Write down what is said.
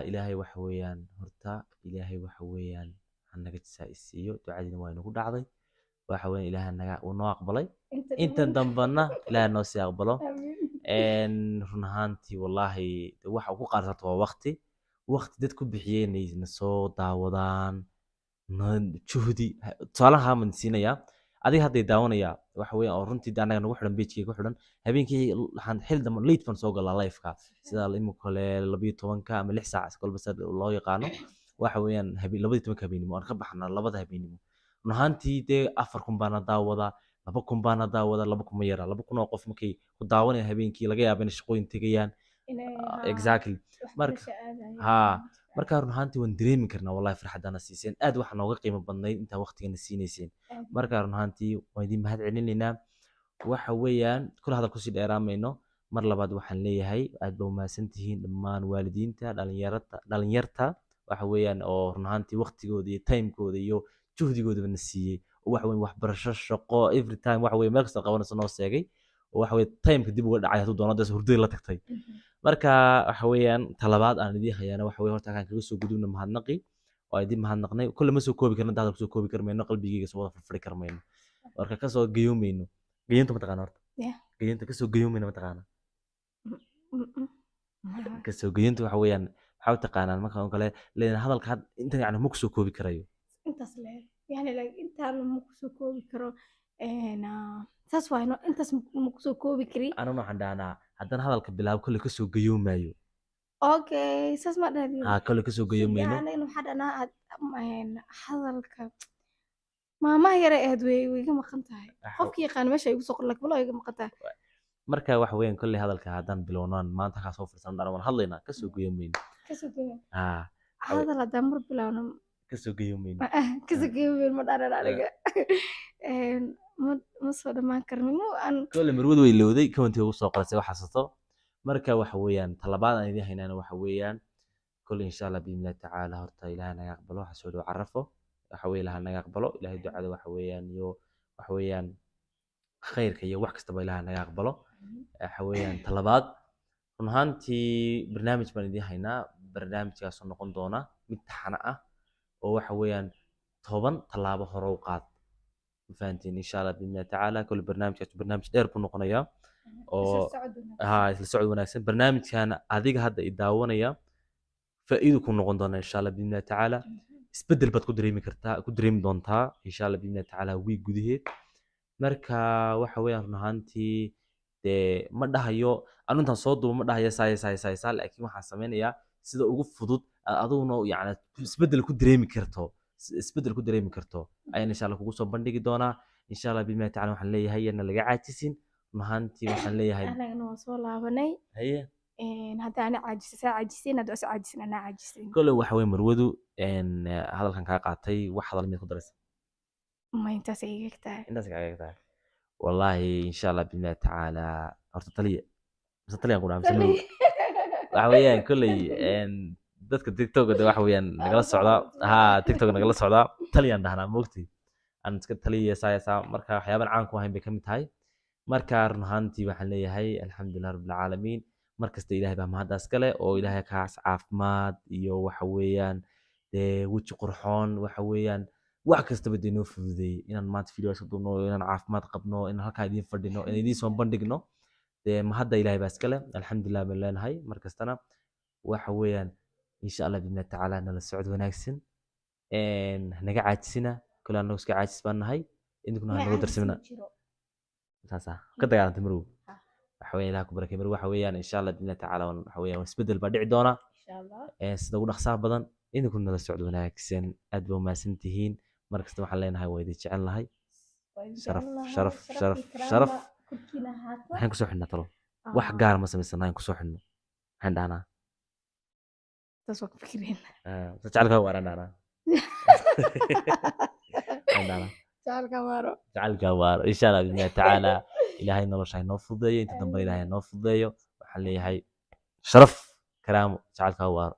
ilaahay waxa weeyaan horta ilaahay waxa weeyaan hanaga jisaaisiiyo ducadiina waa inagu dhacday waxa weeyaan ilaahay naga uu noo aqbalay intan dambana ilaahay noo sii aqbalo run ahaantii wallaahi waxa ugu qaarsato waa waqti dad ku bixiyeen na soo daawadaan juhdi tusaalaha man siinayaa adiga hadday daawanaya waxa weeyaan oo runtii anaga nagu xidhan page-kayga ku xidhan habeenkii waxaan xil dambe late fan soo galaa live-ka sida imika kale 12 ama 6 saac kolba sad loo yaqaano waxa weeyaan 12 habeenimo aan ka baxnaa labada habeenimo run ahaantii dee 4,000 baana daawada 2,000 baana daawada 2,000 ma yara 2,000 oo qof markay ku daawanayaan habeenkii laga yaabo inay shaqooyin tegayaan exactly marka run ahaantii waan dareemi karnaa wallahi farxadana siiseen aad waxa nooga qiimo badnayd inta waqtigana siinayseen marka run ahaantii waan idin mahad celinaynaa waxa weeyaan kula hadal kusii dheeraamayno mar labaad waxaan leeyahay aad baa umahadsan tihiin dhammaan waalidiinta dhalinyarta waxa weeyaan oo run ahaantii waqtigooda iyo timekooda iyo juhdigoodaba na siiyey oo waxa weeyaan waxbarasho shaqo every time waxa weeyaan meel kasta qabanayso noo sheegay oo waxa weeyaan timeka dib uga dhacay hadduu doono hurdada la tagtay marka waxa weeyaan talabaad aan idin hayaana waxa weeye horta kan kaga soo gudubna mahadnaqi oo idin mahadnaqnay kulli ma soo koobi karno dad ku soo koobi karmayno qalbigeyga soo wada furfuri karmayno marka ka soo geyoomayno geeyinta ma taqaan horta geeyinta ka soo geyoomayno ma taqaan ka soo geeyinta waxa weeyaan waxa taqaanaan marka oo kale leen hadalka inta yani ma ku soo koobi karayo intaas leer yani intaan ma ku soo koobi karo saas waa intaas ma ku soo koobi kari anuna waxaan dhahnaa haddana hadalka bilaabo kolle ka soo geyoomayo okay saas ma dhahdin kolle ka soo geyoomayno yani waxaa dhanaa hadalka maamaha yare aad way iga maqan tahay qofkii yaqaan meesha igu soo qorlak balo iga maqan tahay marka waxa weeyaan kolle hadalka haddaan bilownaan maanta ka soo fursan dhan waan hadlaynaa ka soo geyoomayno hadal haddaan mar bilowno ka soo geyoomayno ma dharan aniga ma soo dhamaan karno kolle marwad way lowday kawantii ugu soo qorasay wax xasuusto marka waxa weeyaan talabaad aan idin haynaana waxa weeyaan kolle insha Allah biidhnillah tacaala horta ilaahay naga aqbalo waxa soo dhow carafo waxa weeye ilaahay naga aqbalo ilaahay ducada waxa weeyaan iyo waxa weeyaan khayrka iyo wax kastaba ilaahay naga aqbalo waxa weeyaan talabaad run ahaantii barnaamij baan idin haynaa barnaamijkaas oo noqon doona mid taxana ah oo waxa weeyaan 10 talaabo hore u qaad fahantiin insha Allah biidhnillah tacaala kulli barnaamijkaas barnaamij dheer buu noqonayaa oo isla socod wanaagsan barnaamijkan adiga hadda i daawanaya faa'iido ku noqon doona insha Allah biidhnillah tacaala isbedel baad ku dareemi doontaa insha Allah biidhnillah tacaala wiig gudaheed marka waxa weeyaan run ahaantii dee ma dhahayo anu intaan soo duubo ma dhahayo saay laakiin waxaan sameynayaa sida ugu fudud aduguna yani isbedel ku dareemi karto ayaan insha Allah kugu soo bandhigi doonaa insha Allah biidhnillah tacaala waxaan leeyahay yana laga caajisin run ahaantii waxaan leeyahay anagana waan soo laabanay haye hadda ana caajiseen hadda asa caajisin anaa caajisin kole waxa weeye marwadu hadalkan kaa qaatay wax hadal mid ku daraysa ma intaas iga tahay intaas kaga egtahay wallaahi insha Allah biidhnillah tacaala horta taliya ku dhaamsan waxa weeyaan kolley dadka tiktok waxa weeyaan nagala socda tiktok nagala socda taliyaan dhahnaa moogtay aan iska taliya saayasa marka waxyaaban caan ku ahayn bay ka mid tahay marka run ahaantii waxaan leeyahay alxamdulilah rabbil caalamiin markasta ilaahay baa mahaddaas kale oo ilaahay kaas caafimaad iyo waxa weeyaan dee weji qurxoon waxa weeyaan wax kastaba dee noo fududeeyey inaan maanta videos ka duubno inaan caafimaad qabno inaan halkaa idiin fadhino inaan idiin soo bandhigno dee mahadda ilaahay baa iskale alxamdulilah baan leenahay markastana waxa weeyaan insha Allah biidhnillah tacaala nala socod wanaagsan naga caajisina kale annagu iska caajis baan nahay idinkuna nagu darsimina saasa ka dagaalantay marow waxa weeyaan ilaah ku barakay marow waxa weeyaan insha Allah biidhnillah tacaala waxa weeyaan isbedel baa dhici doona sida ugu dhaqsaha badan idinkuna nala socod wanaagsan aad baa umahadsan tihiin markasta waxaan leenahay waa idin jecel nahay sharaf maxaan kusoo xidhnaa talo wax gaar ma samaysana aan kusoo xidhno maxaan dhahnaa jecelka waaraan dhahnaa jecelka waaro insha Allah biidhnillah tacaala ilaahay nolosha inoo fududeeyo inta dambe ilaahay inoo fududeeyo waxaan leeyahay sharaf karaamo jecelka waaro